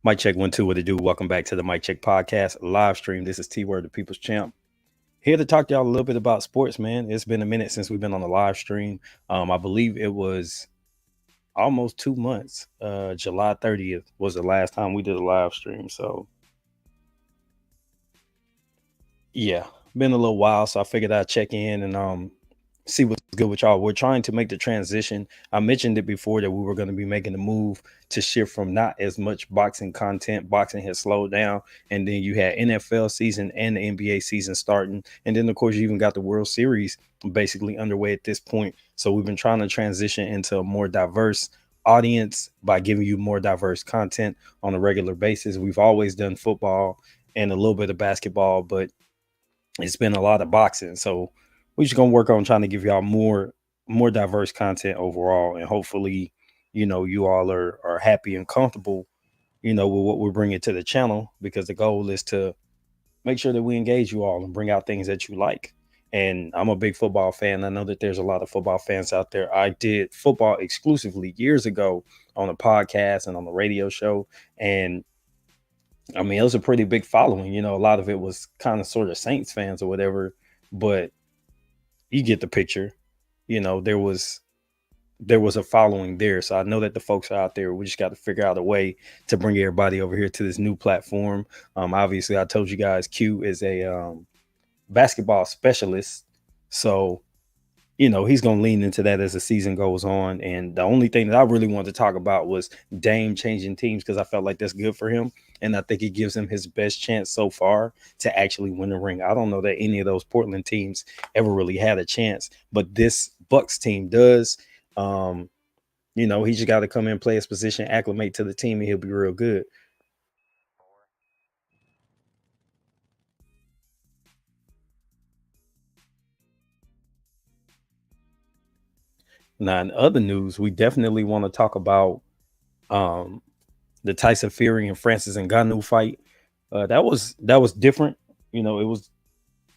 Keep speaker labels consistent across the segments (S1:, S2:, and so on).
S1: Mic check 1 2. What to do? Welcome back to the Mic Check Podcast live stream. This is T Word, the People's Champ. Here to talk to y'all a little bit about sports, man. It's been a minute since we've been on the live stream. I believe it was almost 2 months. July 30th was the last time we did a live stream. So yeah, been a little while. So I figured I'd check in and see what's good with y'all. We're trying to make the transition. I mentioned it before that we were going to be making the move to shift from not as much boxing content. Boxing has slowed down, and then you had NFL season and the NBA season starting, and then of course you even got the World Series basically underway at this point. So we've been trying to transition into a more diverse audience by giving you more diverse content on a regular basis. We've always done football and a little bit of basketball, but it's been a lot of boxing. So we're just gonna work on trying to give y'all more diverse content overall, and hopefully, you all are happy and comfortable, with what we're bringing to the channel, because the goal is to make sure that we engage you all and bring out things that you like. And I'm a big football fan. I know that there's a lot of football fans out there. I did football exclusively years ago on a podcast and on the radio show, and I mean, it was a pretty big following. A lot of it was kind of sort of Saints fans or whatever, but you get the picture. There was a following there. So I know that the folks out there, we just got to figure out a way to bring everybody over here to this new platform. Obviously, I told you guys Q is a basketball specialist. So he's going to lean into that as the season goes on. And the only thing that I really wanted to talk about was Dame changing teams, because I felt like that's good for him. And I think it gives him his best chance so far to actually win the ring. I don't know that any of those Portland teams ever really had a chance, but this Bucks team does. He just got to come in, play his position, acclimate to the team, and he'll be real good. Now, in other news, we definitely want to talk about um, the Tyson Fury and Francis Ngannou fight. That was different. It was.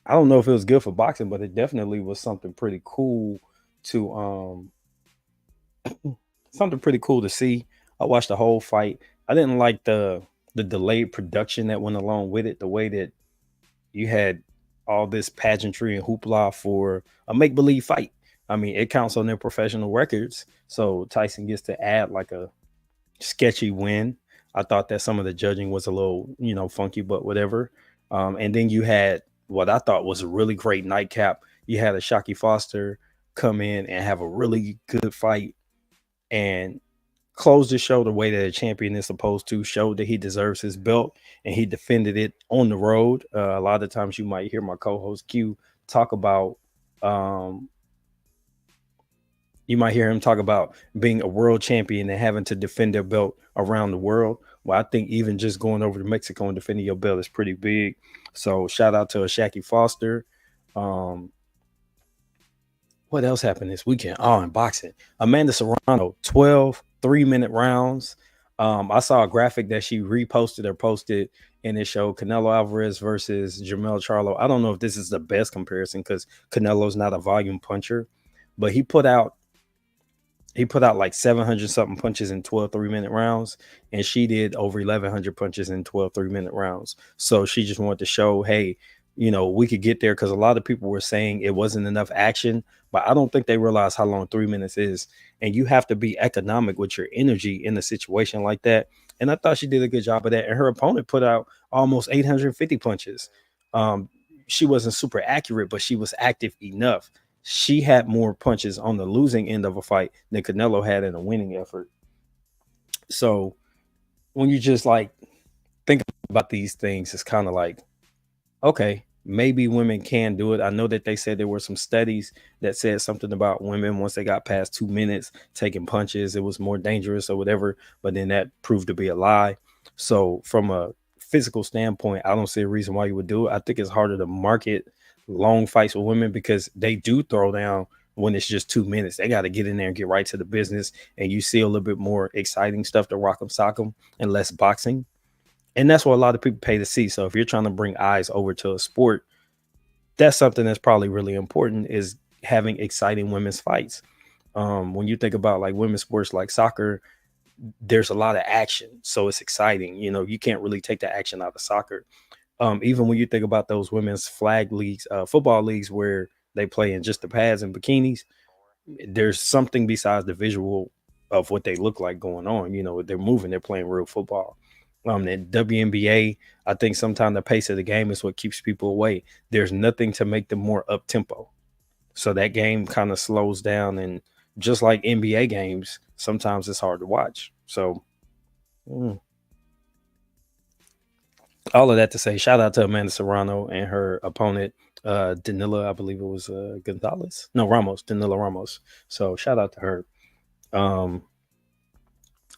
S1: I don't know if it was good for boxing, but it definitely was to something pretty cool to see. I watched the whole fight. I didn't like the delayed production that went along with it. The way that you had all this pageantry and hoopla for a make believe fight. I mean, it counts on their professional records. So Tyson gets to add like a sketchy win. I thought that some of the judging was a little, funky, but whatever. And then you had what I thought was a really great nightcap. You had a Shockey Foster come in and have a really good fight and close the show the way that a champion is supposed to, show that he deserves his belt, and he defended it on the road. A lot of times you might hear my co-host Q talk about um, you might hear him talk about being a world champion and having to defend their belt around the world. Well, I think even just going over to Mexico and defending your belt is pretty big. So shout out to Shaqy Foster. Um, what else happened this weekend? Oh, in boxing, Amanda Serrano, 12 3-minute rounds. I saw a graphic that she reposted or posted, and it showed Canelo Alvarez versus Jermell Charlo. I don't know if this is the best comparison because Canelo's not a volume puncher, but he put out like 700 something punches in 12 3-minute rounds, and she did over 1100 punches in 12 3-minute rounds. So she just wanted to show, hey, we could get there, because a lot of people were saying it wasn't enough action, but I don't think they realize how long 3 minutes is. And you have to be economic with your energy in a situation like that. And I thought she did a good job of that. And her opponent put out almost 850 punches. Um, she wasn't super accurate, but she was active enough. She had more punches on the losing end of a fight than Canelo had in a winning effort. So when you just like think about these things, it's kind of like, okay, maybe women can do it. I know that they said there were some studies that said something about women once they got past 2 minutes taking punches, it was more dangerous or whatever, but then that proved to be a lie. So from a physical standpoint, I don't see a reason why you would do it. I think it's harder to market long fights with women because they do throw down when it's just 2 minutes. They got to get in there and get right to the business, and you see a little bit more exciting stuff to rock 'em sock 'em and less boxing. And that's what a lot of people pay to see. So if you're trying to bring eyes over to a sport, that's something that's probably really important, is having exciting women's fights. When you think about like women's sports like soccer, there's a lot of action, so it's exciting. You can't really take the action out of soccer. Even when you think about those women's flag leagues, football leagues where they play in just the pads and bikinis, there's something besides the visual of what they look like going on. They're moving, they're playing real football. The WNBA, I think sometimes the pace of the game is what keeps people away. There's nothing to make them more up tempo. So that game kind of slows down. And just like NBA games, sometimes it's hard to watch. So, mm, all of that to say, shout out to Amanda Serrano and her opponent, Danila, I believe it was Gonzalez. No, Ramos, Danila Ramos. So, shout out to her. Um,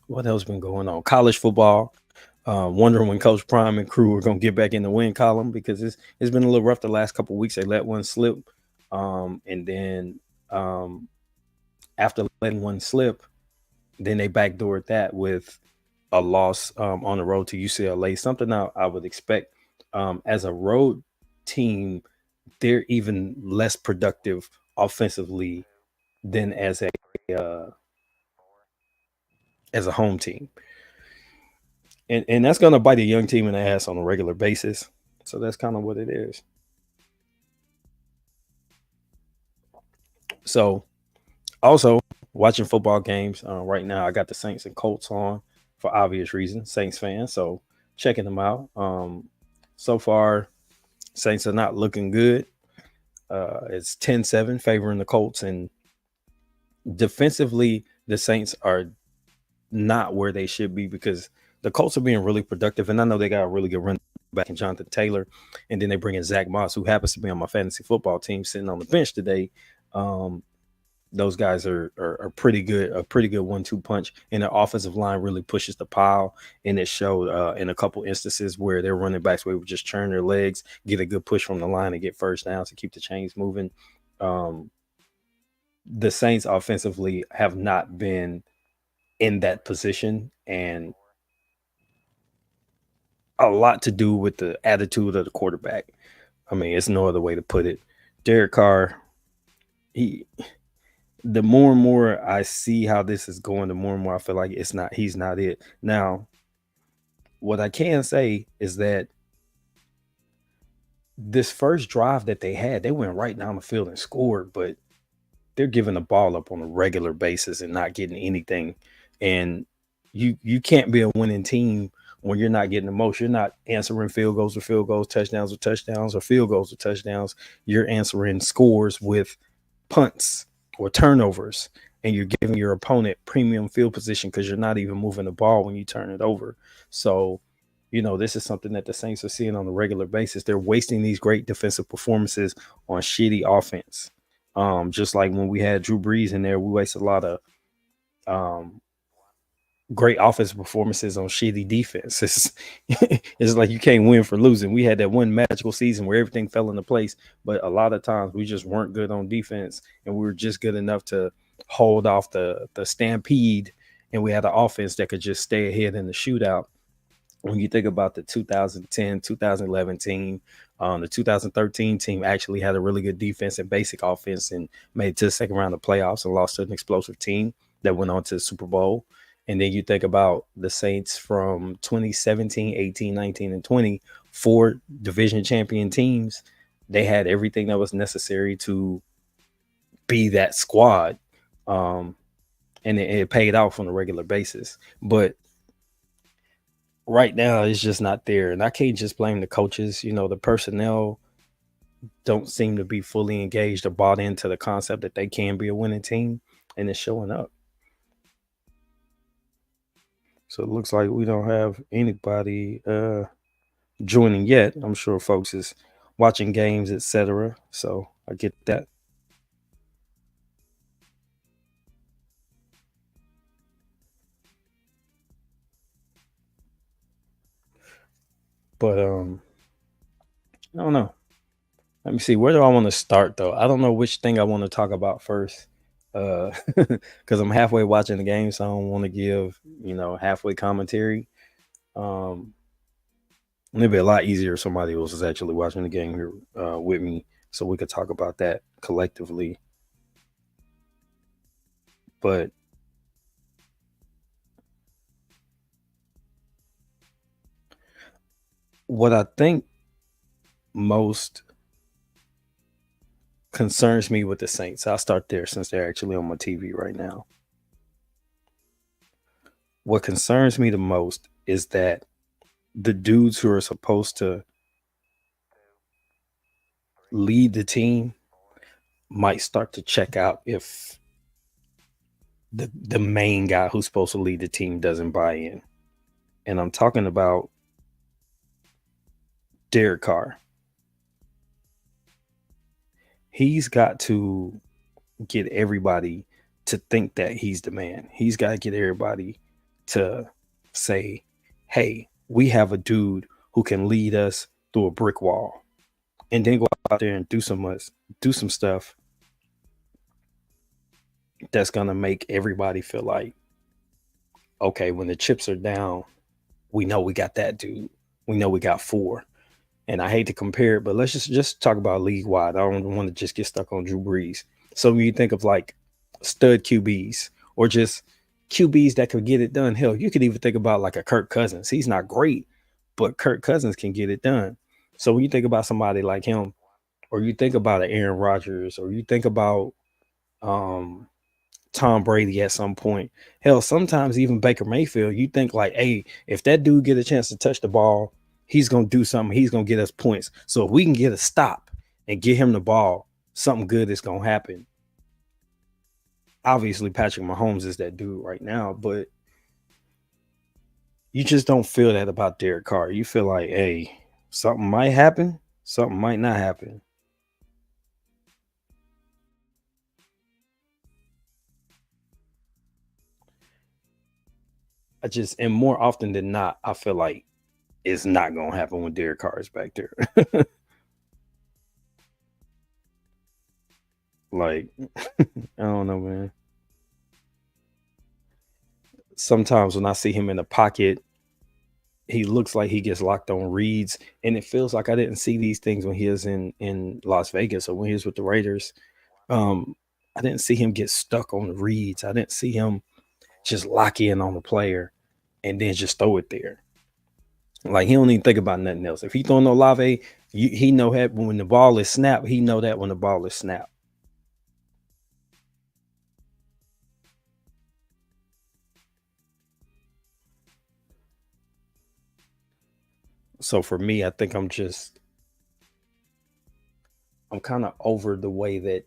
S1: what else been going on? College football. Wondering when Coach Prime and crew are gonna get back in the win column, because it's been a little rough the last couple of weeks. They let one slip, and then after letting one slip, then they backdoored that with a loss on the road to UCLA. Something I would expect as a road team. They're even less productive offensively than uh, as a home team. And that's going to bite a young team in the ass on a regular basis. So that's kind of what it is. So also watching football games right now, I got the Saints and Colts on for obvious reasons. Saints fan, so checking them out. So far, Saints are not looking good. It's 10-7 favoring the Colts, and defensively, the Saints are not where they should be, because the Colts are being really productive, and I know they got a really good run back in Jonathan Taylor, and then they bring in Zach Moss, who happens to be on my fantasy football team, sitting on the bench today. Um, those guys are pretty good, a pretty good 1-2 punch, and their offensive line really pushes the pile. And it showed in a couple instances where their running backs would just turn their legs, get a good push from the line, and get first downs to keep the chains moving. Um, the Saints offensively have not been in that position, and a lot to do with the attitude of the quarterback. I mean, it's no other way to put it. Derek Carr, he the more and more I see how this is going, the more and more I feel like he's not it. Now, what I can say is that this first drive that they had, they went right down the field and scored, but they're giving the ball up on a regular basis and not getting anything. And you can't be a winning team when you're not getting the most. You're not answering field goals or field goals, touchdowns or touchdowns, or field goals or touchdowns. You're answering scores with punts or turnovers, and you're giving your opponent premium field position because you're not even moving the ball when you turn it over. So, this is something that the Saints are seeing on a regular basis. They're wasting these great defensive performances on shitty offense. Just like when we had Drew Brees in there, we wasted a lot of um, great offensive performances on shitty defense. It's like you can't win for losing. We had that one magical season where everything fell into place, but a lot of times we just weren't good on defense, and we were just good enough to hold off the stampede, and we had an offense that could just stay ahead in the shootout. When you think about the 2010, 2011 team, the 2013 team actually had a really good defense and basic offense and made it to the second round of playoffs and lost to an explosive team that went on to the Super Bowl. And then you think about the Saints from 2017, 18, 19, and 20, four division champion teams. They had everything that was necessary to be that squad. Um, and it paid off on a regular basis. But right now it's just not there. And I can't just blame the coaches. The personnel don't seem to be fully engaged or bought into the concept that they can be a winning team, and it's showing up. So it looks like we don't have anybody joining yet. I'm sure folks is watching games, etc. So I get that. But I don't know. Let me see. Where do I want to start though? I don't know which thing I want to talk about first. Because I'm halfway watching the game, so I don't want to give, halfway commentary. Um It'd be a lot easier if somebody else is actually watching the game here with me, so we could talk about that collectively. But What I think most concerns me with the Saints, I'll start there since they're actually on my TV right now. What concerns me the most is that the dudes who are supposed to lead the team might start to check out if the main guy who's supposed to lead the team doesn't buy in. And I'm talking about Derek Carr. He's got to get everybody to think that he's the man. He's got to get everybody to say, hey, we have a dude who can lead us through a brick wall, and then go out there and do some stuff that's gonna make everybody feel like, okay, when the chips are down, we know we got that dude. We know we got four. And I hate to compare it, but let's just talk about league wide. I don't want to just get stuck on Drew Brees. So when you think of like stud QBs or just QBs that could get it done, hell, you could even think about like a Kirk Cousins. He's not great, but Kirk Cousins can get it done. So when you think about somebody like him, or you think about an Aaron Rodgers, or you think about um, Tom Brady at some point, hell, sometimes even Baker Mayfield, you think like, hey, if that dude get a chance to touch the ball, he's gonna do something. He's gonna get us points. So if we can get a stop and get him the ball, something good is gonna happen. Obviously, Patrick Mahomes is that dude right now, but you just don't feel that about Derek Carr. You feel like, hey, something might happen, something might not happen. And more often than not, I feel like it's not gonna happen when Derek Carr is back there. Like, I don't know, man. Sometimes when I see him in the pocket, he looks like he gets locked on reads, and it feels like I didn't see these things when he was in Las Vegas or when he was with the Raiders. Um, I didn't see him get stuck on the reads. I didn't see him just lock in on the player and then just throw it there. Like he don't even think about nothing else. If he throwing no Olave, he know that when the ball is snapped, he know that when the ball is snapped. So for me, I think I'm kind of over the way that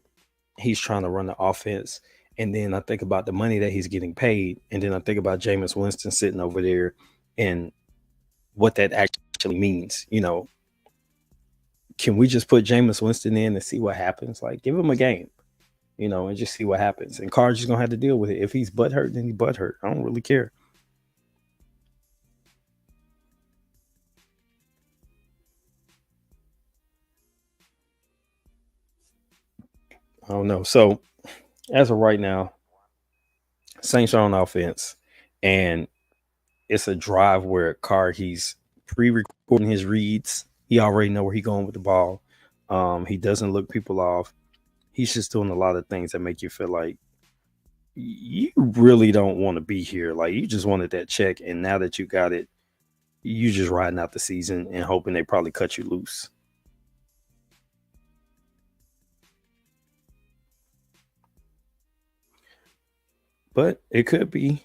S1: he's trying to run the offense. And then I think about the money that he's getting paid. And then I think about Jameis Winston sitting over there and what that actually means. Can we just put Jameis Winston in and see what happens? Like, give him a game, and just see what happens. And Carr's just gonna have to deal with it. If he's butthurt, then he's butthurt. I don't really care. I don't know. So as of right now, Saints are on offense, and it's a drive where Carr he's pre-recording his reads. He already know where he's going with the ball. He doesn't look people off. He's just doing a lot of things that make you feel like you really don't want to be here. Like you just wanted that check, and now that you got it, you just riding out the season and hoping they probably cut you loose. But it could be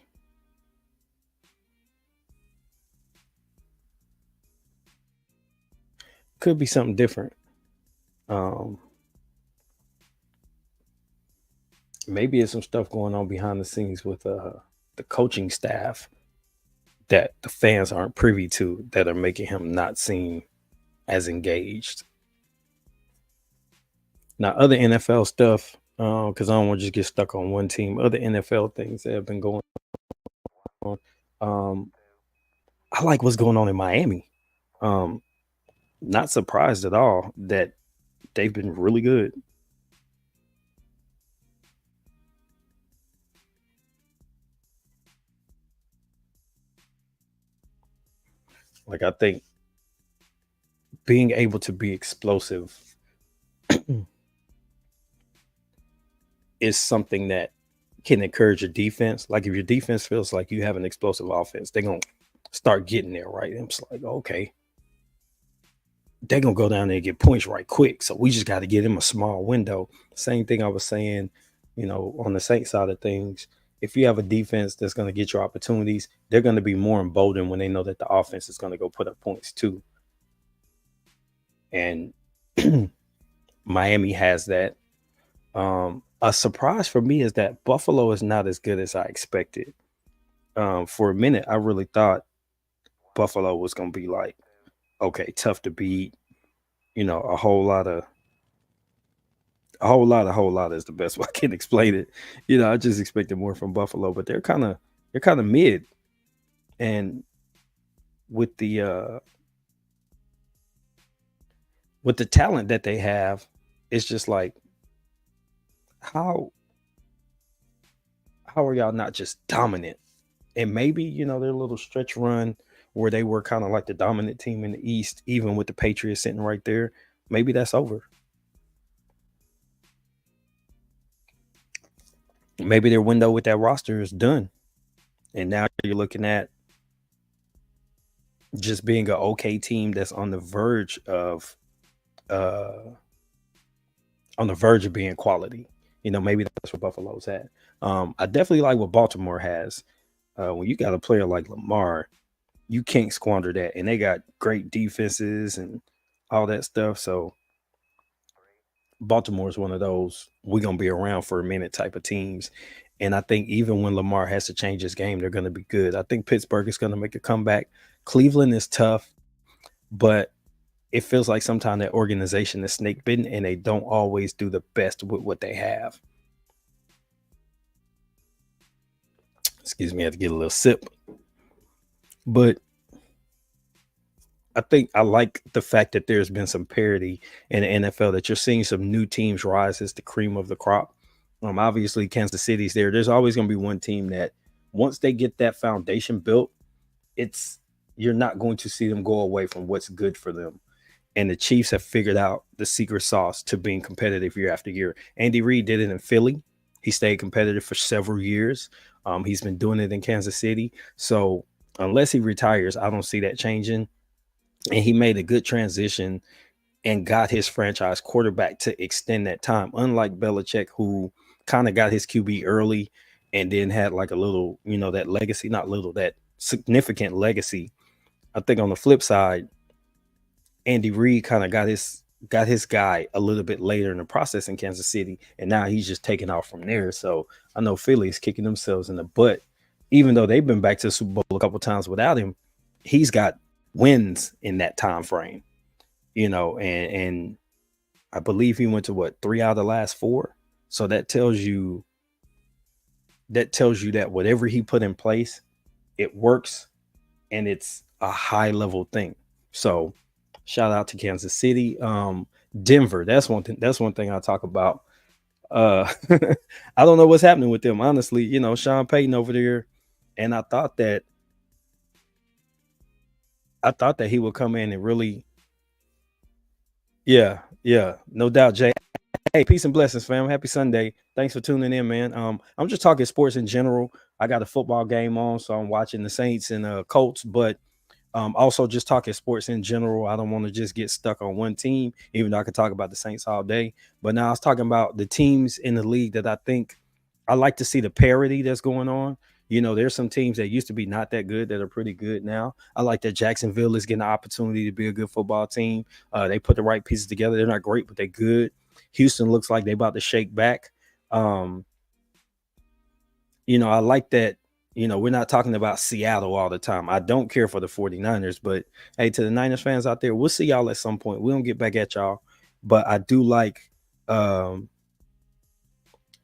S1: something different. Um, Maybe it's some stuff going on behind the scenes with the coaching staff that the fans aren't privy to that are making him not seem as engaged. Now, other NFL stuff, because I don't want to just get stuck on one team. Other NFL things that have been going on. Um, I like what's going on in Miami. Um, Not surprised at all that they've been really good. Like I think being able to be explosive is something that can encourage your defense. Like if your defense feels like you have an explosive offense, they're gonna start getting there, right? And it's like, okay. they're gonna go down there and get points right quick. So we just got to get them a small window. Same thing I was saying, on the Saints side of things. If you have a defense that's going to get your opportunities, they're going to be more emboldened when they know that the offense is going to go put up points too. And Miami has that. A surprise for me is that Buffalo is not as good as I expected. For a minute, I really thought Buffalo was going to be like, okay, tough to beat. A whole lot is the best way I can explain it. I just expected more from Buffalo, but they're kind of mid. And with the talent that they have, it's just like how how are y'all not just dominant? And maybe, their little stretch run where they were kind of like the dominant team in the East, even with the Patriots sitting right there, maybe that's over. Maybe their window with that roster is done. And now you're looking at just being an okay team that's uh on the verge of being quality. Maybe that's what Buffalo's at. I definitely like what Baltimore has. When you got a player like Lamar, you can't squander that. And they got great defenses and all that stuff. So Baltimore is one of those we're gonna be around for a minute type of teams. And I think even when Lamar has to change his game, they're gonna be good. I think Pittsburgh is gonna make a comeback. Cleveland is tough, but it feels like sometimes that organization is snake bitten and they don't always do the best with what they have. Excuse me, I had to get a little sip. But I think I like the fact that there's been some parity in the NFL, that you're seeing some new teams rise as the cream of the crop. Obviously, Kansas City's there. There's always going to be one team that once they get that foundation built, it's you're not going to see them go away from what's good for them. And the Chiefs have figured out the secret sauce to being competitive year after year. Andy Reid did it in Philly. He stayed competitive for several years. He's been doing it in Kansas City. So unless he retires, I don't see that changing. And he made a good transition and got his franchise quarterback to extend that time. Unlike Belichick, who kind of got his QB early and then had like a little, that legacy, not little, that significant legacy. I think on the flip side, Andy Reid kind of got his guy a little bit later in the process in Kansas City, and now he's just taking off from there. So I know Philly's kicking themselves in the butt, even though they've been back to the Super Bowl a couple times without him. He's got wins in that time frame, and I believe he went to what, 3 out of the last 4. So that tells you that whatever he put in place, it works, and it's a high level thing. So shout out to Kansas City. Denver, that's one thing. That's one thing I talk about. I don't know what's happening with them, honestly. Sean Payton over there, and I thought that he would come in and really, yeah, yeah, no doubt, Jay. Hey, peace and blessings, fam. Happy Sunday. Thanks for tuning in, man. I'm just talking sports in general. I got a football game on, so I'm watching the Saints and Colts, but also just talking sports in general. I don't want to just get stuck on one team, even though I could talk about the Saints all day. But now I was talking about the teams in the league that I think I like to see the parity that's going on. There's some teams that used to be not that good that are pretty good now. I like that Jacksonville is getting the opportunity to be a good football team. They put the right pieces together. They're not great, but they're good. Houston looks like they're about to shake back. Um, I like that. We're not talking about Seattle all the time. I don't care for the 49ers, but hey, to the Niners fans out there, we'll see y'all at some point. We don't get back at y'all, but um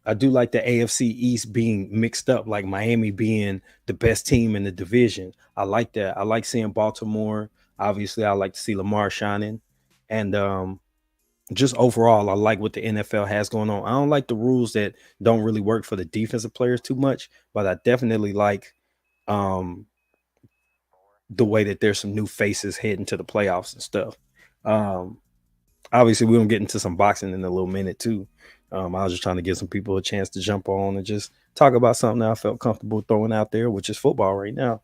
S1: I do like the AFC East being mixed up, like Miami being the best team in the division. I like that. I like seeing Baltimore. Obviously, I like to see Lamar shining. And just overall, I like what the NFL has going on. I don't like the rules that don't really work for the defensive players too much, but I definitely like um the way that there's some new faces heading to the playoffs and stuff. Um Obviously we're gonna get into some boxing in a little minute too. I was just trying to give some people a chance to jump on and just talk about something that I felt comfortable throwing out there, which is football right now.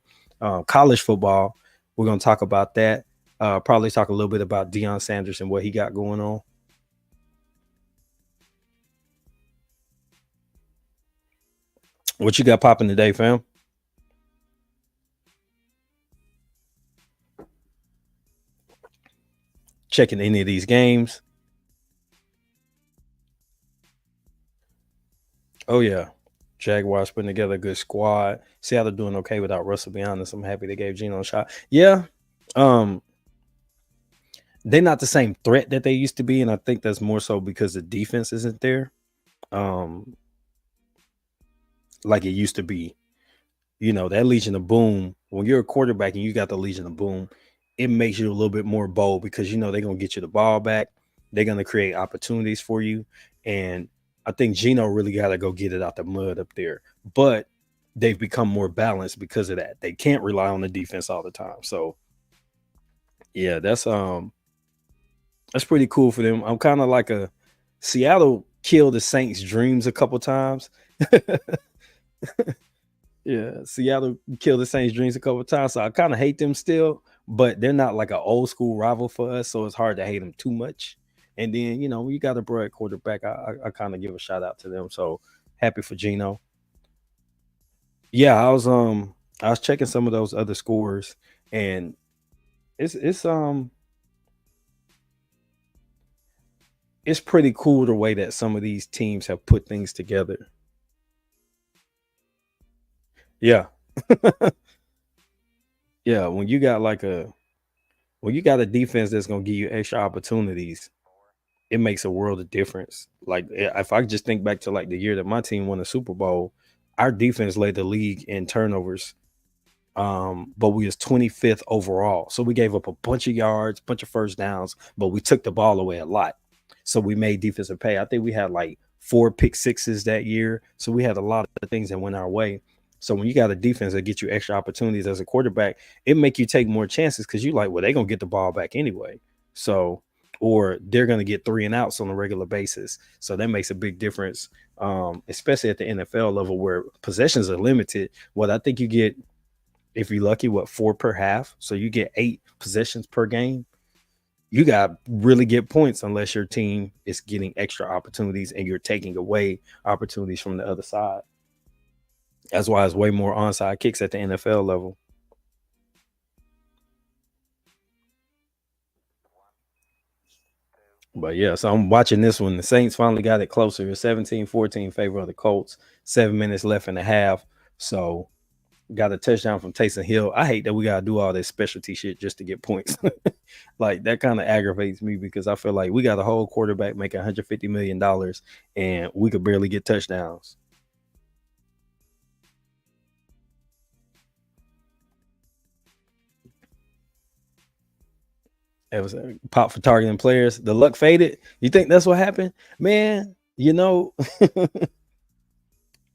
S1: College football, we're gonna talk about that. Probably talk a little bit about Deion Sanders and what he got going on. What you got popping today, fam? Checking any of these games? Oh yeah, Jaguars putting together a good squad. Seattle doing okay without Russell. Be honest, I'm happy they gave Geno a shot. Yeah, um, they're not the same threat that they used to be, and I think that's more so because the defense isn't there, um, like it used to be. You know, that Legion of Boom. When you're a quarterback and you got the Legion of Boom, it makes you a little bit more bold because you know they're gonna get you the ball back. They're gonna create opportunities for you, and I think Geno really got to go get it out the mud up there. But they've become more balanced because of that. They can't rely on the defense all the time. So yeah, that's pretty cool for them. I'm kind of like a Seattle killed the Saints' dreams a couple times. Yeah, Seattle killed the Saints' dreams a couple times, so I kind of hate them still, but they're not like an old school rival for us, so it's hard to hate them too much. And then you know when you got a broad quarterback, I kind of give a shout out to them. So happy for Geno. Yeah, I was checking some of those other scores, and it's it's pretty cool the way that some of these teams have put things together. Yeah, yeah. When you got a defense that's gonna give you extra opportunities, it makes a world of difference. Like if I just think back to like the year that my team won the Super Bowl, our defense led the league in turnovers. But we was 25th overall. So we gave up a bunch of yards, bunch of first downs, but we took the ball away a lot. So we made defensive pay. I think we had like 4 pick sixes that year. So we had a lot of things that went our way. So when you got a defense that gets you extra opportunities as a quarterback, it make you take more chances because you like, well, they're gonna get the ball back anyway. So or they're gonna get three and outs on a regular basis. So that makes a big difference. Especially at the NFL level where possessions are limited. What I think you get if you're lucky, what, four per half? So you get 8 possessions per game. You got really get points unless your team is getting extra opportunities and you're taking away opportunities from the other side. That's why it's way more onside kicks at the NFL level. But yeah, so I'm watching this one. The Saints finally got it closer. It's 17-14 favor of the Colts. 7 minutes left in the half. So got a touchdown from Taysom Hill. I hate that we gotta do all this specialty shit just to get points. Like that kind of aggravates me because I feel like we got a whole quarterback making $150 million and we could barely get touchdowns. It was a pop for targeting players. The luck faded. You think that's what happened, man? You know,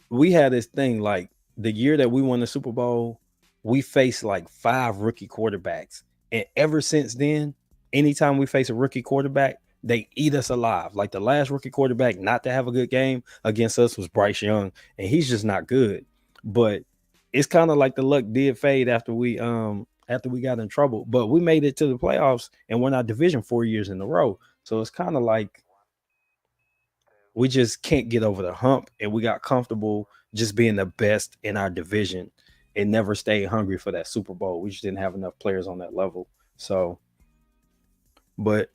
S1: we had this thing like the year that we won the Super Bowl, we faced like 5 rookie quarterbacks. And ever since then, anytime we face a rookie quarterback, they eat us alive. Like the last rookie quarterback not to have a good game against us was Bryce Young, and he's just not good. But it's kind of like the luck did fade after we got in trouble. But we made it to the playoffs and won our division 4 years in a row. So it's kind of like we just can't get over the hump and we got comfortable just being the best in our division and never stayed hungry for that Super Bowl. We just didn't have enough players on that level. So, but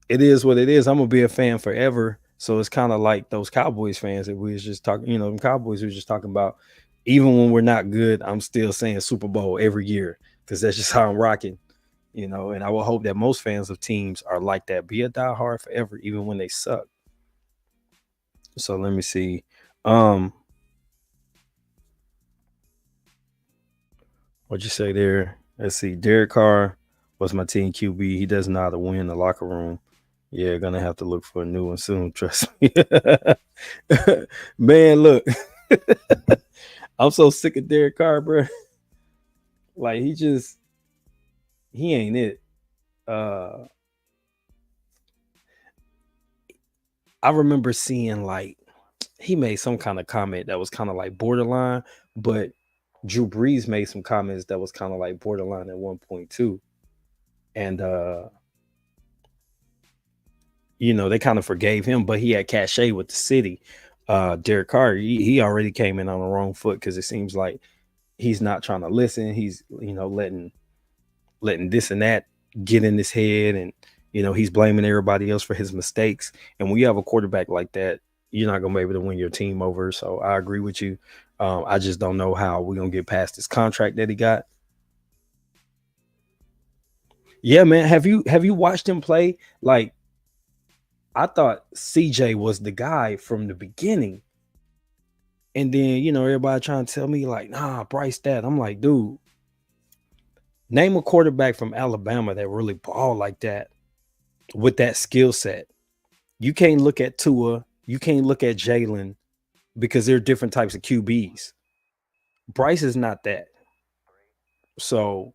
S1: it is what it is. I'm gonna be a fan forever. So it's kind of like those Cowboys fans that we was just talking, you know, them Cowboys we were just talking about. Even when we're not good, I'm still saying Super Bowl every year because that's just how I'm rocking, you know. And I will hope that most fans of teams are like that. Be a diehard forever, even when they suck. So let me see. Um, What'd you say there? Let's see. Derek Carr was my team QB. He doesn't know how to win in the locker room. Yeah, gonna have to look for a new one soon. Trust me. Man, look, I'm so sick of Derek Carr, bro. Like he ain't it. Uh, I remember seeing like he made some kind of comment that was kind of like borderline, but Drew Brees made some comments that was kind of like borderline at one point too. and they kind of forgave him, but he had cachet with the city. Derek Carr, he already came in on the wrong foot because it seems like he's not trying to listen. He's letting this and that get in his head, and he's blaming everybody else for his mistakes. And when you have a quarterback like that, you're not gonna be able to win your team over. So I agree with you. I just don't know how we're gonna get past this contract that he got. Yeah, man. Have you watched him play? Like, I thought CJ was the guy from the beginning. And then, everybody trying to tell me, like, nah, Bryce that. I'm like, dude, name a quarterback from Alabama that really ball like that with that skill set. You can't look at Tua, you can't look at Jalen because they're different types of QBs. Bryce is not that. So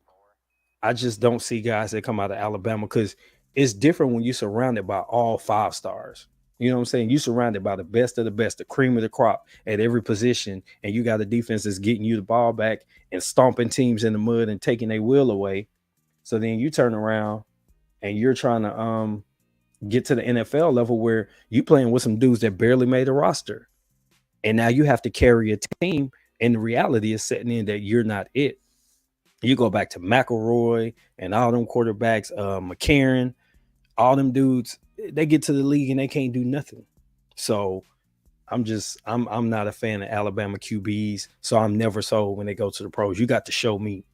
S1: I just don't see guys that come out of Alabama because it's different when you're surrounded by all five stars. You know what I'm saying? You surrounded by the best of the best, the cream of the crop at every position, and you got a defense that's getting you the ball back and stomping teams in the mud and taking their will away. So then you turn around and you're trying to get to the NFL level where you playing with some dudes that barely made a roster. And now you have to carry a team, and the reality is setting in that you're not it. You go back to McElroy and all them quarterbacks, McCarron, all them dudes, they get to the league and they can't do nothing. So I'm not a fan of Alabama QBs. So I'm never sold when they go to the pros. You got to show me.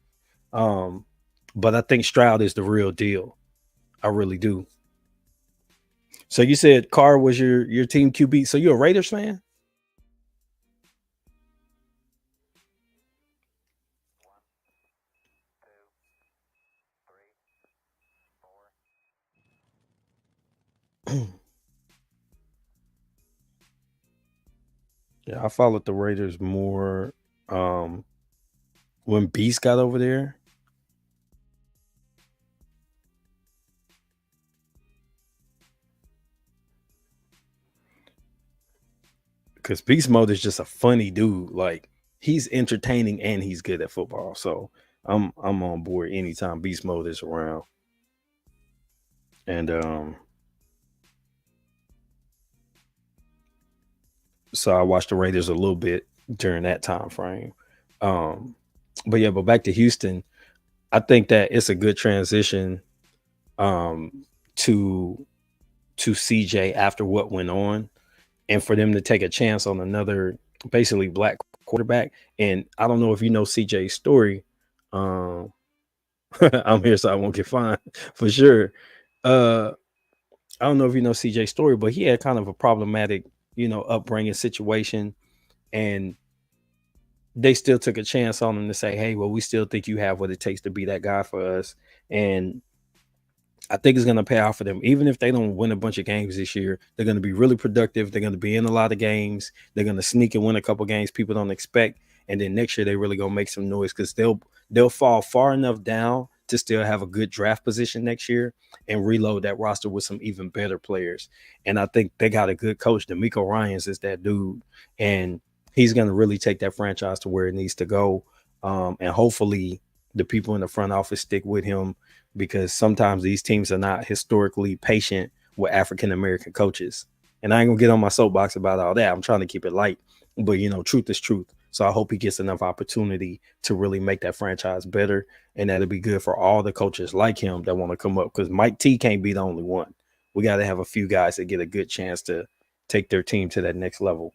S1: But I think Stroud is the real deal. I really do. So you said Carr was your team QB. So you're a Raiders fan? Yeah, I followed the Raiders more when Beast got over there because Beast Mode is just a funny dude. Like, he's entertaining and he's good at football. So I'm on board anytime Beast Mode is around. And so I watched the Raiders a little bit during that time frame. Um, but back to Houston, I think that it's a good transition um, to CJ after what went on, and for them to take a chance on another basically black quarterback. And I don't know if you know CJ's story. Um, I'm here so I won't get fined for sure. Uh, I don't know if you know CJ's story, but he had kind of a problematic, upbringing situation, and they still took a chance on him to say, "Hey, well, we still think you have what it takes to be that guy for us." And I think it's going to pay off for them. Even if they don't win a bunch of games this year, they're going to be really productive. They're going to be in a lot of games. They're going to sneak and win a couple games people don't expect. And then next year they really going to make some noise because they'll fall far enough down to still have a good draft position next year and reload that roster with some even better players. And I think they got a good coach. D'Amico Ryans is that dude, and he's going to really take that franchise to where it needs to go. And hopefully the people in the front office stick with him, because sometimes these teams are not historically patient with African American coaches. And I ain't gonna get on my soapbox about all that. I'm trying to keep it light, but truth is truth. So I hope he gets enough opportunity to really make that franchise better, and that'll be good for all the coaches like him that want to come up. Because Mike T can't be the only one. We got to have a few guys that get a good chance to take their team to that next level.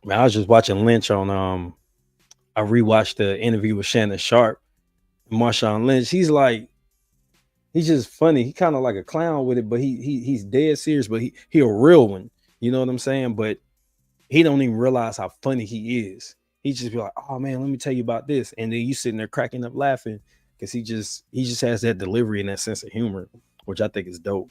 S1: Man, I was just watching Lynch on I rewatched the interview with Shannon Sharp, Marshawn Lynch. He's just funny. He kind of like a clown with it, but he's dead serious, but he a real one. You know what I'm saying? But he don't even realize how funny he is. He just be like, "Oh man, let me tell you about this," and then you sitting there cracking up laughing because he just has that delivery and that sense of humor, which I think is dope.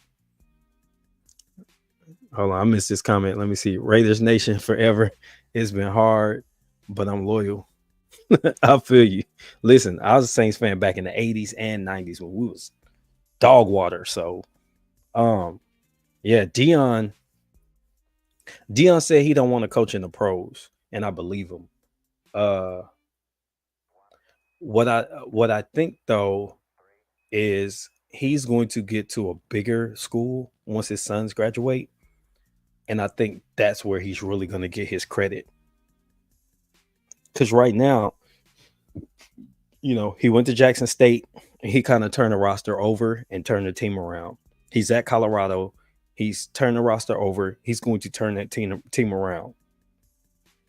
S1: Hold on, I missed this comment. Let me see. Raiders Nation forever. It's been hard, but I'm loyal. I feel you. Listen, I was a Saints fan back in the 80s and 90s when we was dog water. So um yeah, Dion, Dion said he don't want to coach in the pros, and I believe him. Uh, what I think though is he's going to get to a bigger school once his sons graduate, and I think that's where he's really going to get his credit. Because right now, he went to Jackson State and he kind of turned the roster over and turned the team around. He's at Colorado. He's turned the roster over. He's going to turn that team around.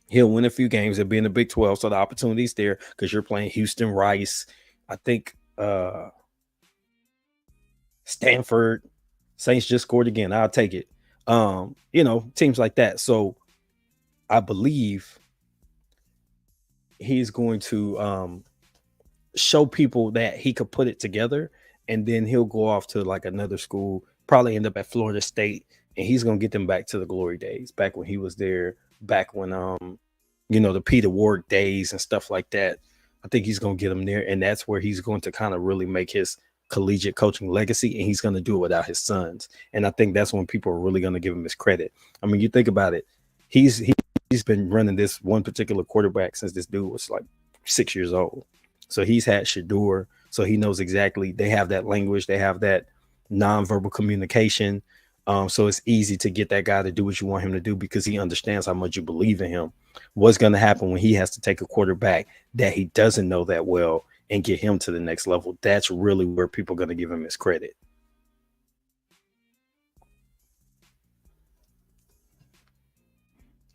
S1: He'll win a few games. He'll be in the Big 12, so the opportunity's there because you're playing Houston, Rice. I think Stanford, Saints just scored again. I'll take it. Teams like that. So I believe he's going to show people that he could put it together, and then he'll go off to like another school, probably end up at Florida State, and he's going to get them back to the glory days, back when he was there, back when the Peter Ward days and stuff like that. I think he's going to get them there, and that's where he's going to kind of really make his collegiate coaching legacy, and he's going to do it without his sons. And I think that's when people are really going to give him his credit. I mean, you think about it, he's been running this one particular quarterback since this dude was like 6 years old. So he's had Shedeur, so he knows exactly. They have that language, they have that nonverbal communication. So it's easy to get that guy to do what you want him to do because he understands how much you believe in him. What's going to happen when he has to take a quarterback that he doesn't know that well and get him to the next level? That's really where people are going to give him his credit.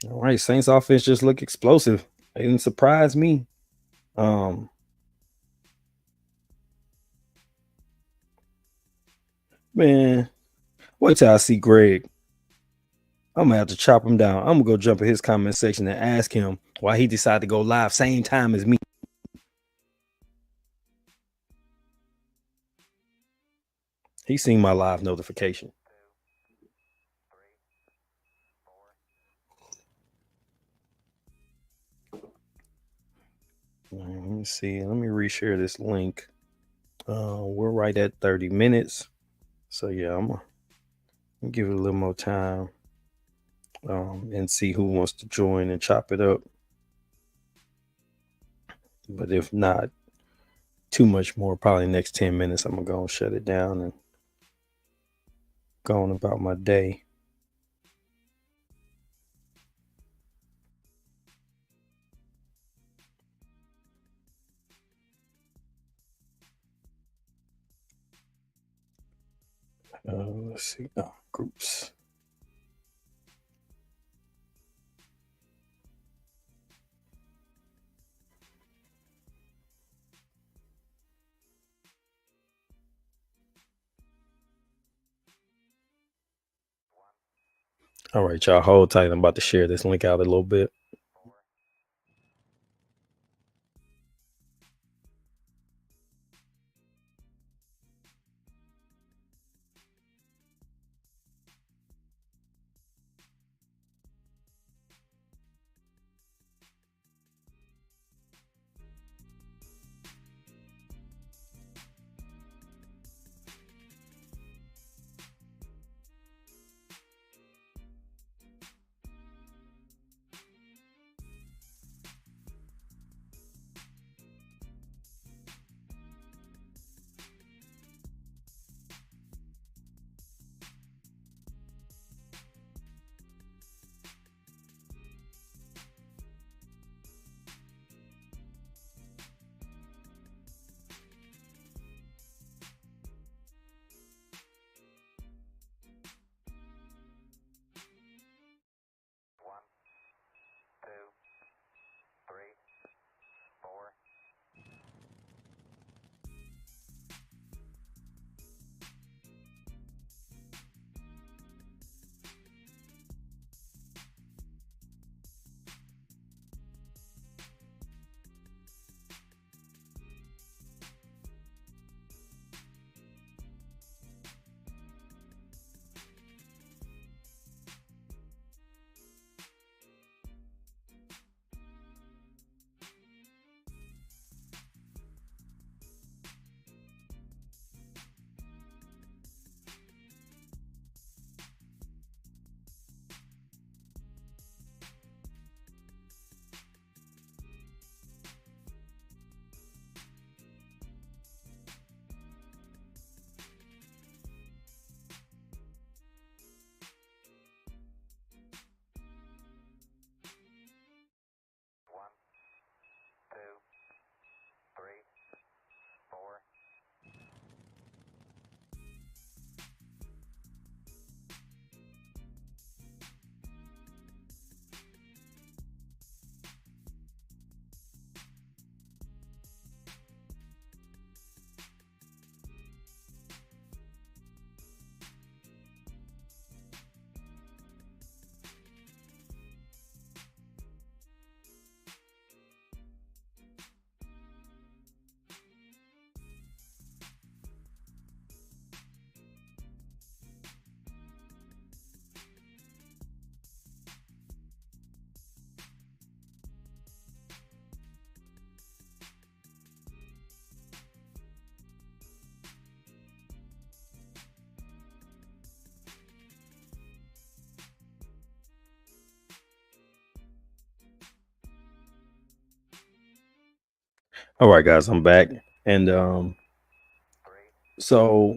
S1: All right, Saints offense just look explosive. It didn't surprise me. Man, wait till I see Greg. I'm gonna have to chop him down. I'm gonna go jump in his comment section and ask him why he decided to go live same time as me. He seen my live notification. Let me see. Let me reshare this link. We're right at 30 minutes. So yeah, I'm gonna give it a little more time and see who wants to join and chop it up. But if not too much more, probably next 10 minutes, I'm gonna go and shut it down and go on about my day. Let's see. Groups. All right, y'all, hold tight. I'm about to share this link out a little bit. All right, guys, I'm back. And so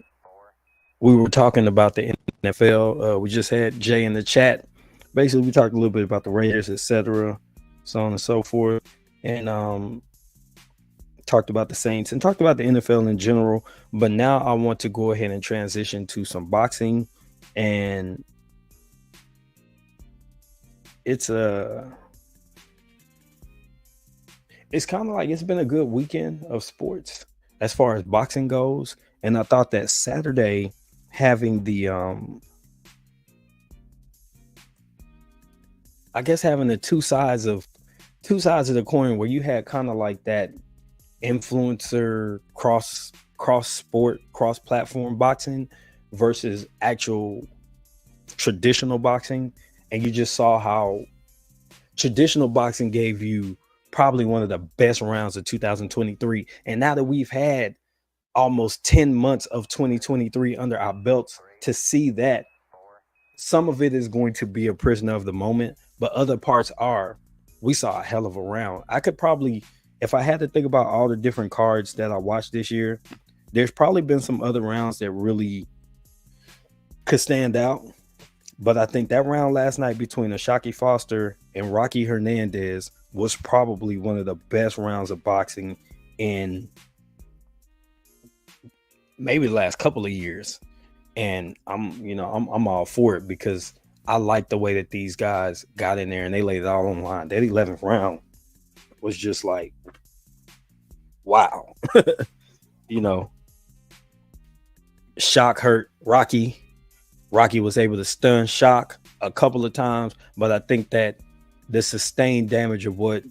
S1: we were talking about the NFL. We just had Jay in the chat. Basically, we talked a little bit about the Raiders, etc., so on and so forth, and talked about the Saints and talked about the NFL in general. But now I want to go ahead and transition to some boxing, and it's a it's kind of like it's been a good weekend of sports as far as boxing goes. And I thought that Saturday having the I guess having the two sides of the coin where you had kind of like that influencer cross sport, cross platform boxing versus actual traditional boxing. And you just saw how traditional boxing gave you probably one of the best rounds of 2023. And now that we've had almost 10 months of 2023 under our belts, to see that some of it is going to be a prisoner of the moment, but other parts are. We saw a hell of a round. I could probably, if I had to think about all the different cards that I watched this year, there's probably been some other rounds that really could stand out. But I think that round last night between Ashaki Foster and Rocky Hernandez was probably one of the best rounds of boxing in maybe the last couple of years. And I'm all for it because I like the way that these guys got in there and they laid it all on the line. That 11th round was just like, wow. you know, Shock hurt Rocky. Rocky was able to stun Shock a couple of times, but I think that the sustained damage of what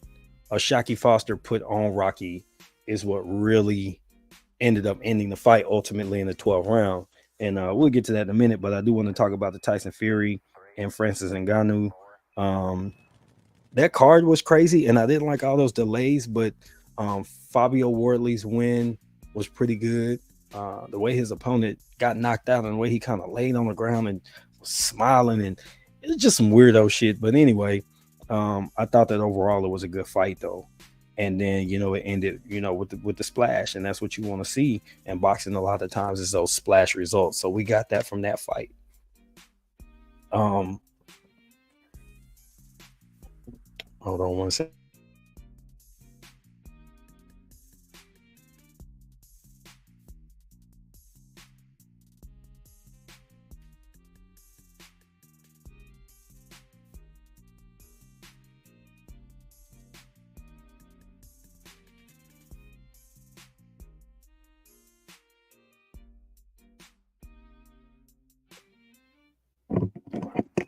S1: Ashaki Foster put on Rocky is what really ended up ending the fight ultimately in the 12th round. And we'll get to that in a minute, but I do want to talk about the Tyson Fury and Francis Ngannou. That card was crazy, and I didn't like all those delays, but Fabio Wardley's win was pretty good. The way his opponent got knocked out and the way he kind of laid on the ground and was smiling, and it was just some weirdo shit. But anyway, I thought that overall it was a good fight though. And then it ended with the splash, and that's what you want to see. And boxing a lot of times is those splash results. So we got that from that fight. Hold on one second.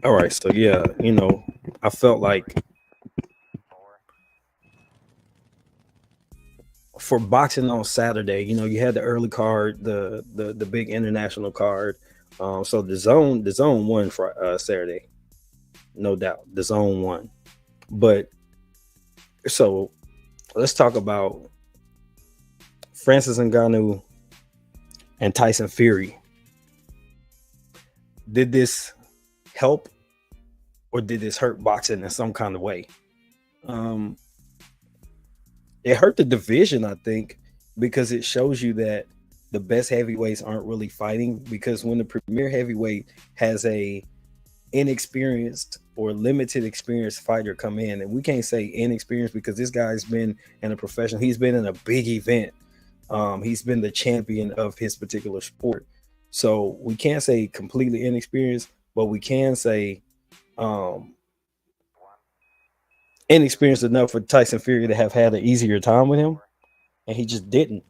S1: All right, so yeah, I felt like for boxing on Saturday, you had the early card, the big international card. So the zone won for Saturday, no doubt. The zone won, but so let's talk about Francis Ngannou and Tyson Fury. Did this help or did this hurt boxing in some kind of way? Um, it hurt the division, I think, because it shows you that the best heavyweights aren't really fighting. Because when the premier heavyweight has a inexperienced or limited experienced fighter come in, and we can't say inexperienced because this guy's been in a professional, he's been in a big event. He's been the champion of his particular sport. So we can't say completely inexperienced, but we can say um, inexperienced enough for Tyson Fury to have had an easier time with him, and he just didn't.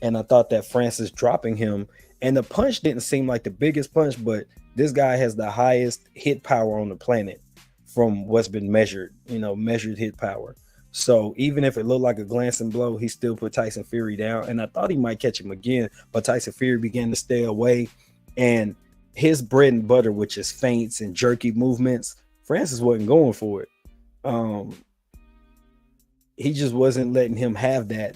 S1: And I thought that Francis dropping him, and the punch didn't seem like the biggest punch, but this guy has the highest hit power on the planet from what's been measured, measured hit power. So even if it looked like a glancing blow, he still put Tyson Fury down. And I thought he might catch him again, but Tyson Fury began to stay away. And his bread and butter, which is feints and jerky movements, Francis wasn't going for it. Um, he just wasn't letting him have that.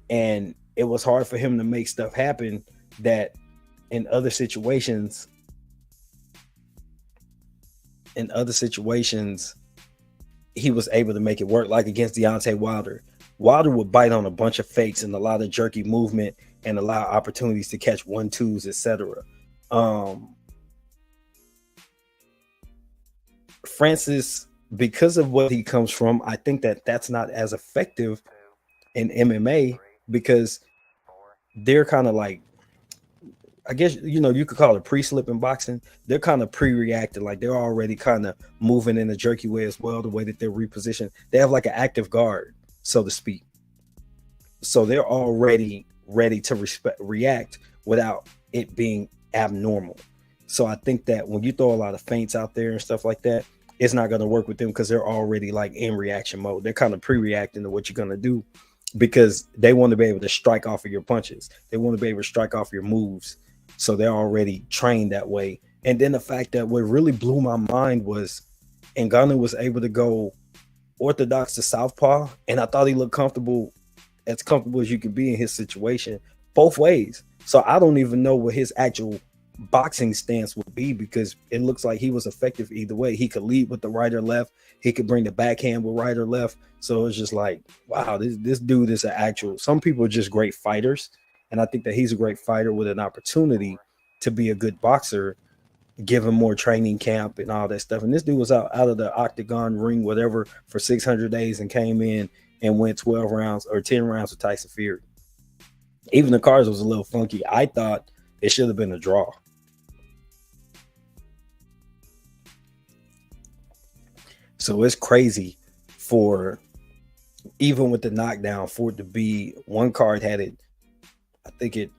S1: And it was hard for him to make stuff happen that in other situations, he was able to make it work, like against Deontay Wilder. Wilder would bite on a bunch of fakes and a lot of jerky movement and allow opportunities to catch 1-2s, etc. Um, Francis, because of what he comes from, I think that that's not as effective in MMA because they're kind of like, I guess you could call it pre-slip in boxing. They're kind of pre-reacting, like they're already kind of moving in a jerky way as well. The way that they're repositioned, they have like an active guard, so to speak. So they're already ready to react without it being abnormal. So I think that when you throw a lot of feints out there and stuff like that, it's not going to work with them because they're already like in reaction mode. They're kind of pre-reacting to what you're going to do because they want to be able to strike off of your punches. They want to be able to strike off your moves. So they're already trained that way. And then the fact that what really blew my mind was Ngannou was able to go orthodox to southpaw, and I thought he looked as comfortable as you could be in his situation, both ways. So I don't even know what his actual boxing stance would be because it looks like he was effective either way. He could lead with the right or left. He could bring the backhand with right or left. So it's just like, wow, this dude is an actual. Some people are just great fighters, and I think that he's a great fighter with an opportunity to be a good boxer, give him more training camp and all that stuff. And this dude was out of the octagon ring, whatever, for 600 days and came in and went 12 rounds or 10 rounds with Tyson Fury. Even the cards was a little funky. I thought it should have been a draw. So it's crazy for, even with the knockdown, for it to be, one card had it, I think it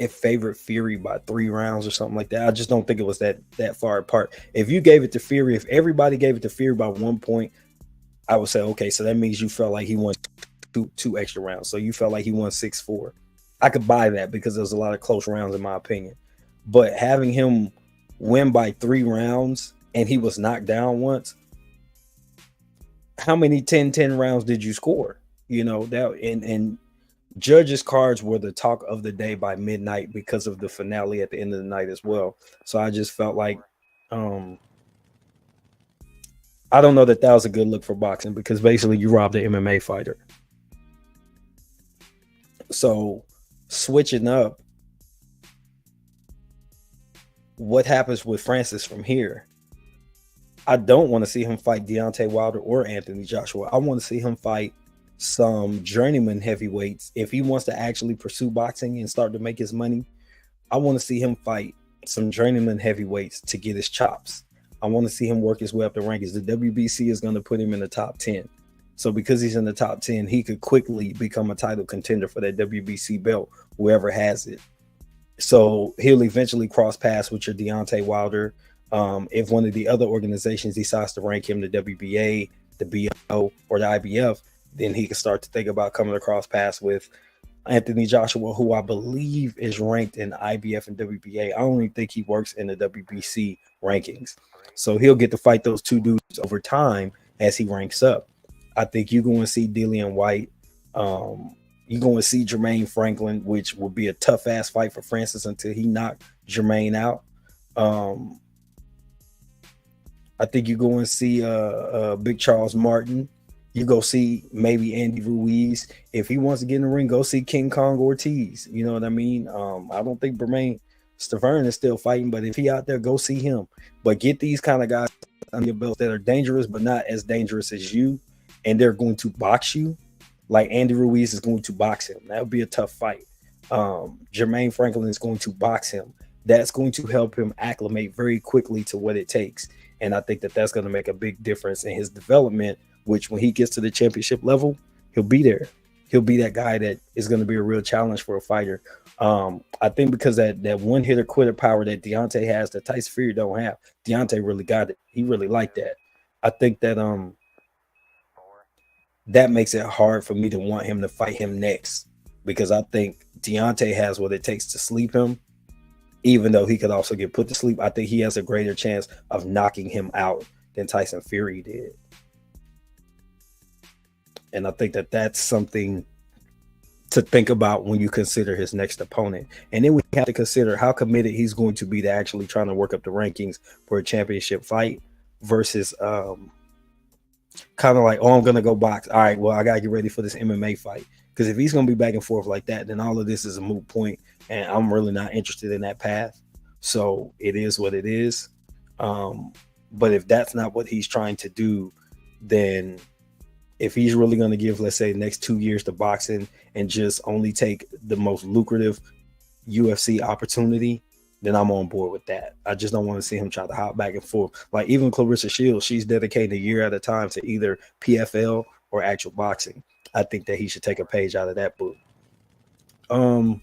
S1: favored Fury by 3 rounds or something like that. I just don't think it was that far apart. If you gave it to Fury, if everybody gave it to Fury by 1 point, I would say, okay, so that means you felt like he won two extra rounds. So you felt like he won 6-4. I could buy that because there's a lot of close rounds in my opinion. But having him win by 3 rounds and he was knocked down once, how many 10-10 rounds did you score? That and judges' cards were the talk of the day by midnight because of the finale at the end of the night as well. So I just felt like I don't know that was a good look for boxing because basically you robbed an MMA fighter. So switching up, what happens with Francis from here? I don't want to see him fight Deontay Wilder or Anthony Joshua. I want to see him fight some journeyman heavyweights. If he wants to actually pursue boxing and start to make his money, I want to see him fight some journeyman heavyweights to get his chops. I want to see him work his way up the rankings. The WBC is going to put him in the top 10. So because he's in the top 10, he could quickly become a title contender for that WBC belt, whoever has it. So he'll eventually cross paths with your Deontay Wilder. If one of the other organizations decides to rank him, the WBA, the BO, or the IBF, then he can start to think about coming across paths with Anthony Joshua, who I believe is ranked in IBF and WBA. I only think he works in the WBC rankings. So he'll get to fight those two dudes over time as he ranks up. I think you're going to see Dillian White. You're going to see Jermaine Franklin, which will be a tough-ass fight for Francis until he knocked Jermaine out. I think you're going to see Big Charles Martin. You go see maybe Andy Ruiz. If he wants to get in the ring, go see King Kong Ortiz. You know what I mean? I don't think Bermain Stavern is still fighting, but if he out there, go see him. But get these kind of guys on your belt that are dangerous, but not as dangerous as you, and they're going to box you. Like Andy Ruiz is going to box him. That would be a tough fight. Jermaine Franklin is going to box him. That's going to help him acclimate very quickly to what it takes. And I think that that's going to make a big difference in his development, which when he gets to the championship level, he'll be there. He'll be that guy that is going to be a real challenge for a fighter. I think because that one hitter quitter power that Deontay has that Tyson Fury don't have, Deontay really got it. He really liked that. I think that that makes it hard for me to want him to fight him next because I think Deontay has what it takes to sleep him. Even though he could also get put to sleep, I think he has a greater chance of knocking him out than Tyson Fury did. And I think that that's something to think about when you consider his next opponent. And then we have to consider how committed he's going to be to actually trying to work up the rankings for a championship fight versus Kind of like, oh, I'm gonna go box. All right, well, I gotta get ready for this MMA fight. Because if he's gonna be back and forth like that, then all of this is a moot point, and I'm really not interested in that path. So it is what it is. Um, but if that's not what he's trying to do, then if he's really going to give, let's say, the next 2 years to boxing and just only take the most lucrative UFC opportunity, then I'm on board with that. I just don't want to see him try to hop back and forth. Like even Clarissa Shields, she's dedicating a year at a time to either PFL or actual boxing. I think that he should take a page out of that book. Um,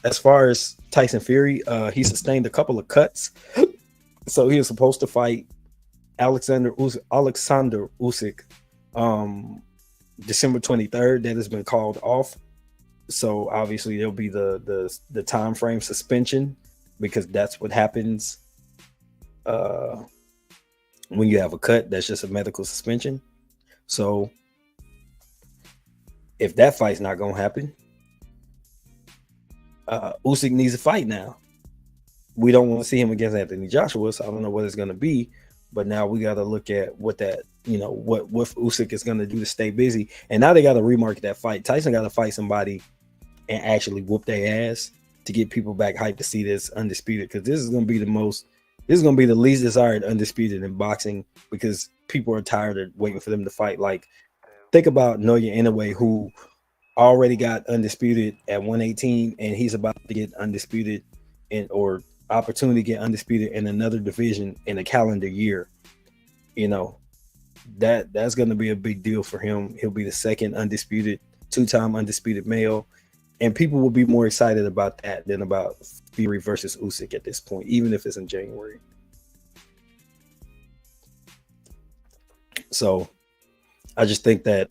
S1: as far as Tyson Fury, he sustained a couple of cuts, so he was supposed to fight Alexander Usyk, um, December 23rd. That has been called off. So obviously there'll be the time frame suspension, because that's what happens uh, when you have a cut. That's just a medical suspension. So if that fight's not gonna happen, Usyk needs a fight now. We don't want to see him against Anthony Joshua, so I don't know what it's gonna be. But now we got to look at what that, what Usyk is gonna do to stay busy. And now they got to remarket that fight. Tyson got to fight somebody and actually whoop their ass to get people back hyped to see this undisputed, because this is going to be the least desired undisputed in boxing, because people are tired of waiting for them to fight. Like, think about Naoya Inoue, who already got undisputed at 118, and he's about to get undisputed or opportunity to get undisputed in another division in a calendar year. That's going to be a big deal for him. He'll be the second undisputed, two-time undisputed male. And people will be more excited about that than about Fury versus Usyk at this point, even if it's in January. So I just think that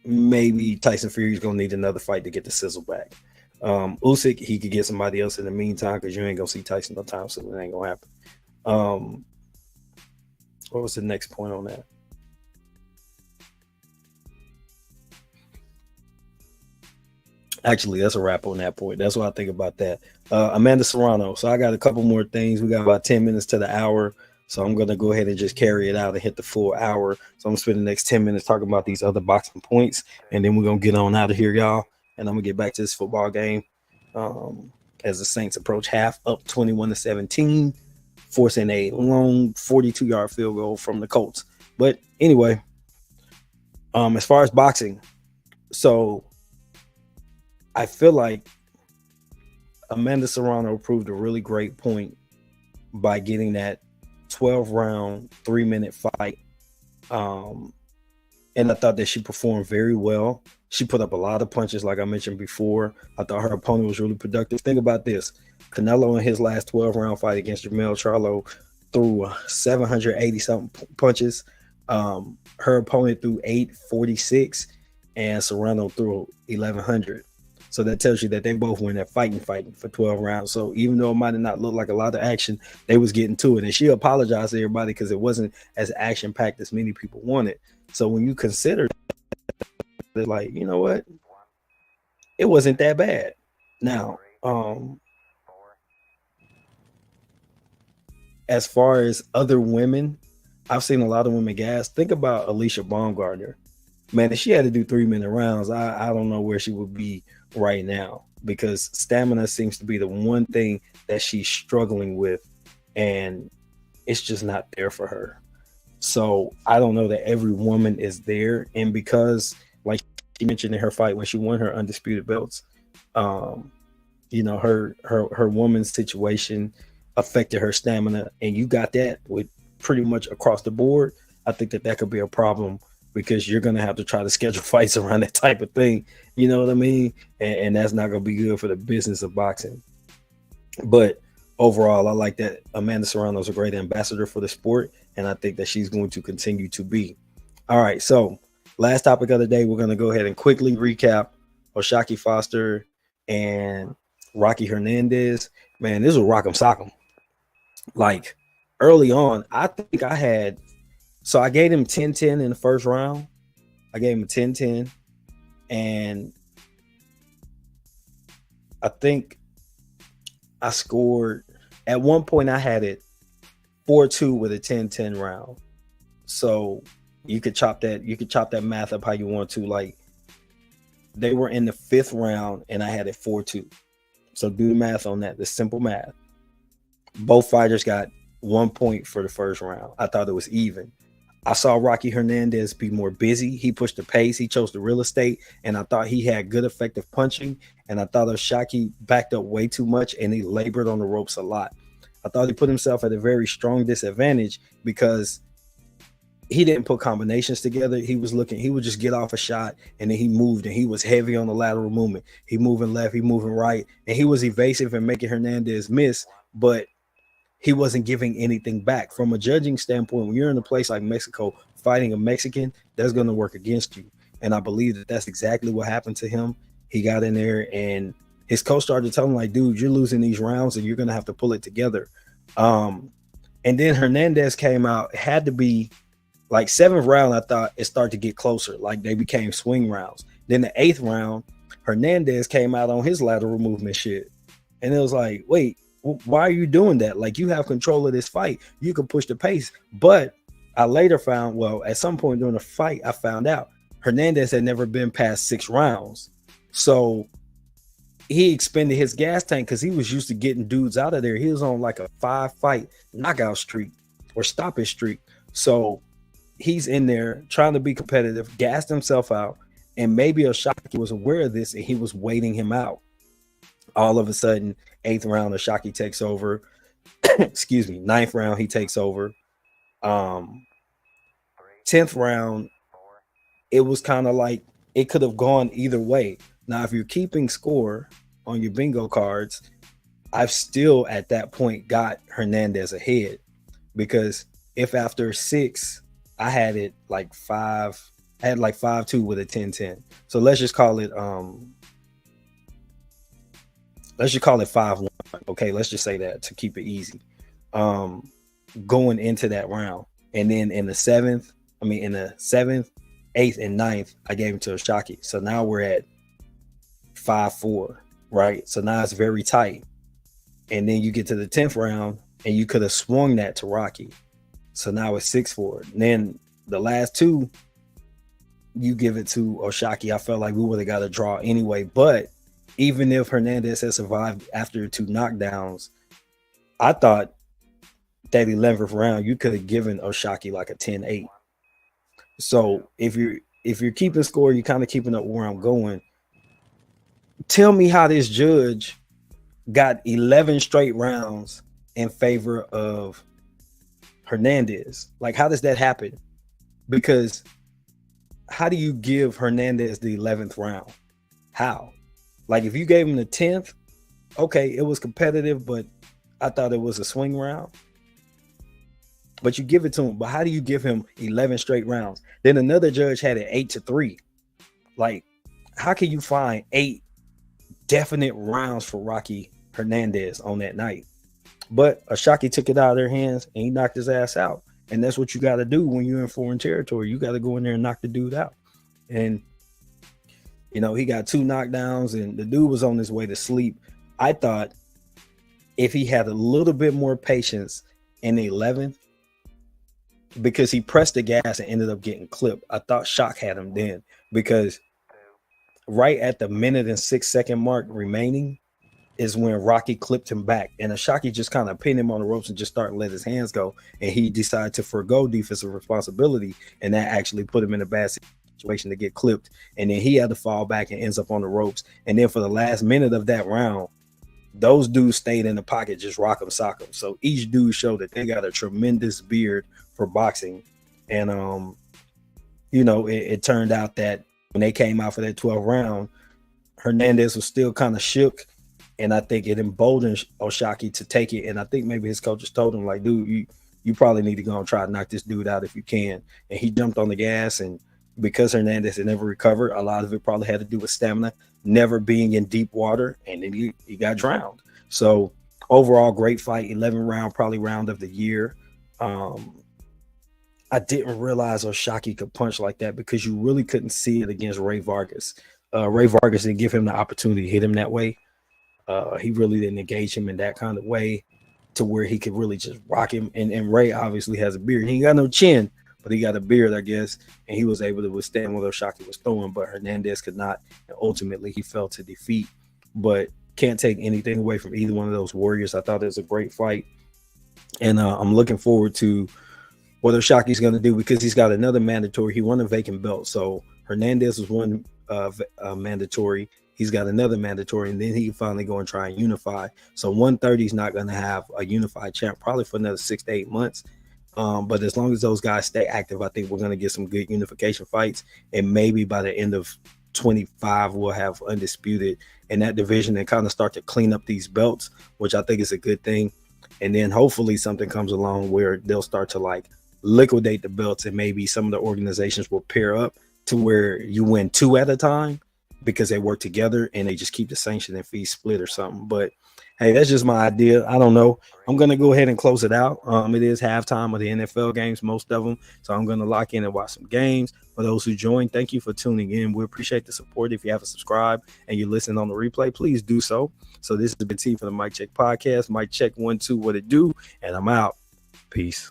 S1: maybe Tyson Fury is going to need another fight to get the sizzle back. Usyk, he could get somebody else in the meantime, because you ain't going to see Tyson no time soon. It ain't going to happen. What was the next point on that? Actually, that's a wrap on that point. That's what I think about that. Amanda Serrano. So I got a couple more things. We got about 10 minutes to the hour. So I'm going to go ahead and just carry it out and hit the full hour. So I'm going to spend the next 10 minutes talking about these other boxing points. And then we're going to get on out of here, y'all. And I'm going to get back to this football game as the Saints approach half, up 21-17, forcing a long 42-yard field goal from the Colts. But anyway, as far as boxing, so I feel like Amanda Serrano proved a really great point by getting that 12-round, 3-minute fight. And I thought that she performed very well. She put up a lot of punches, like I mentioned before. I thought her opponent was really productive. Think about this. Canelo in his last 12-round fight against Jermell Charlo threw 780-something punches. Her opponent threw 846, and Serrano threw 1,100. So that tells you that they both went there fighting for 12 rounds. So even though it might have not looked like a lot of action, they was getting to it. And she apologized to everybody because it wasn't as action-packed as many people wanted. So when you consider that, like, you know what? It wasn't that bad. Now, as far as other women, I've seen a lot of women gas. Think about Alicia Baumgartner. Man, if she had to do 3-minute rounds, I don't know where she would be right now, because stamina seems to be the one thing that she's struggling with, and it's just not there for her. So I don't know that every woman is there. And because, like she mentioned in her fight when she won her undisputed belts, her woman's situation affected her stamina, and you got that with pretty much across the board. I think that could be a problem, because you're going to have to try to schedule fights around that type of thing. You know what I mean? And that's not going to be good for the business of boxing. But overall, I like that Amanda Serrano is a great ambassador for the sport, and I think that she's going to continue to be. All right, so last topic of the day, we're going to go ahead and quickly recap O'Shaquie Foster and Rocky Hernandez. Man, this was rock'em sock'em. Like, early on, I think I gave him 10-10 in the first round. I gave him 10-10. And I think I scored, at one point I had it 4-2 with a 10-10 round. So you could chop that math up how you want to. Like, they were in the 5th round and I had it 4-2. So do the math on that. The simple math. Both fighters got 1 point for the first round. I thought it was even. I saw Rocky Hernandez be more busy. He pushed the pace. He chose the real estate. And I thought he had good effective punching. And I thought O'Shaquie backed up way too much and he labored on the ropes a lot. I thought he put himself at a very strong disadvantage because he didn't put combinations together. He would just get off a shot and then he moved and he was heavy on the lateral movement. He moving left, he moving right, and he was evasive and making Hernandez miss, but he wasn't giving anything back. From a judging standpoint, when you're in a place like Mexico fighting a Mexican, that's going to work against you. And I believe that that's exactly what happened to him. He got in there and his coach started telling him, like, dude, you're losing these rounds and you're going to have to pull it together. And then Hernandez came out. It had to be like 7th round. I thought it started to get closer. Like, they became swing rounds. Then the 8th round, Hernandez came out on his lateral movement shit. And it was like, wait, why are you doing that? Like, you have control of this fight. You can push the pace. But I later found, well, at some point during the fight, I found out Hernandez had never been past 6 rounds. So he expended his gas tank because he was used to getting dudes out of there. He was on like a 5-fight knockout streak or stoppage streak. So he's in there trying to be competitive, gassed himself out. And maybe O'Shaquie was aware of this and he was waiting him out. All of a sudden, 8th round, O'Shaquie takes over. Excuse me, 9th round, he takes over. 10th round, it was kind of like it could have gone either way. Now, if you're keeping score on your bingo cards, I've still at that point got Hernandez ahead, because if after 6, I had it like 5, I had like 5-2 with a 10-10. So let's just call it 5-1. Okay, let's just say that to keep it easy. Going into that round. And then in the 7th, 8th, and 9th, I gave him to O'Shaquie. So now we're at 5-4, right? So now it's very tight. And then you get to the 10th round and you could have swung that to Rocky. So now it's 6-4. And then the last 2, you give it to O'Shaquie. I felt like we would have got a draw anyway. But even if Hernandez had survived after 2 knockdowns, I thought that 11th round, you could have given O'Shaquie like a 10-8. So if you're keeping score, you're kind of keeping up where I'm going. Tell me how this judge got 11 straight rounds in favor of Hernandez. Like, how does that happen? Because how do you give Hernandez the 11th round? How? Like, if you gave him the 10th, okay, it was competitive, but I thought it was a swing round. But you give it to him. But how do you give him 11 straight rounds? Then another judge had it 8-3. Like, how can you find 8 definite rounds for Rocky Hernandez on that night? But O'Shaquie took it out of their hands and he knocked his ass out. And that's what you got to do when you're in foreign territory. You got to go in there and knock the dude out. And, you know, he got 2 knockdowns and the dude was on his way to sleep. I thought if he had a little bit more patience in the 11th, because he pressed the gas and ended up getting clipped, I thought Shock had him then, because right at the 1:06 mark remaining is when Rocky clipped him back, and O'Shaquie just kind of pinned him on the ropes and just started to let his hands go, and he decided to forego defensive responsibility, and that actually put him in a bad situation to get clipped, and then he had to fall back and ends up on the ropes. And then for the last minute of that round, those dudes stayed in the pocket, just rock 'em, sock 'em. So each dude showed that they got a tremendous beard for boxing. And you know, it turned out that when they came out for that 12th round, Hernandez was still kind of shook, and I think it emboldened O'Shaquie to take it. And I think maybe his coaches told him, like, dude, you probably need to go and try to knock this dude out if you can. And he jumped on the gas, and because Hernandez had never recovered, a lot of it probably had to do with stamina, never being in deep water, and then he got drowned. So overall, great fight. 11 round, probably round of the year. I didn't realize O'Shaquie could punch like that, because you really couldn't see it against Ray Vargas. Ray Vargas didn't give him the opportunity to hit him that way. He really didn't engage him in that kind of way. to where he could really just rock him. And Ray obviously has a beard. He ain't got no chin, but he got a beard, I guess, and he was able to withstand what O'Shaquie was throwing, but Hernandez could not. And ultimately, he fell to defeat. But can't take anything away from either one of those warriors. I thought it was a great fight, and I'm looking forward to what O'Shaquie's going to do because he's got another mandatory. He won a vacant belt, so Hernandez was one mandatory. He's got another mandatory, and then he finally go and try and unify. So 130 is not going to have a unified champ probably for another 6 to 8 months. But as long as those guys stay active, I think we're going to get some good unification fights. And maybe by the end of 25, we'll have undisputed in that division and kind of start to clean up these belts, which I think is a good thing. And then hopefully something comes along where they'll start to like liquidate the belts, and maybe some of the organizations will pair up to where you win 2 at a time because they work together and they just keep the sanction and fees split or something. But hey, that's just my idea. I don't know. I'm going to go ahead and close it out. It is halftime of the NFL games, most of them. So I'm going to lock in and watch some games. For those who joined, thank you for tuning in. We appreciate the support. If you haven't subscribed and you're listening on the replay, please do so. So this is the Big T for the Mike Check Podcast. Mike Check 1, 2, what it do? And I'm out. Peace.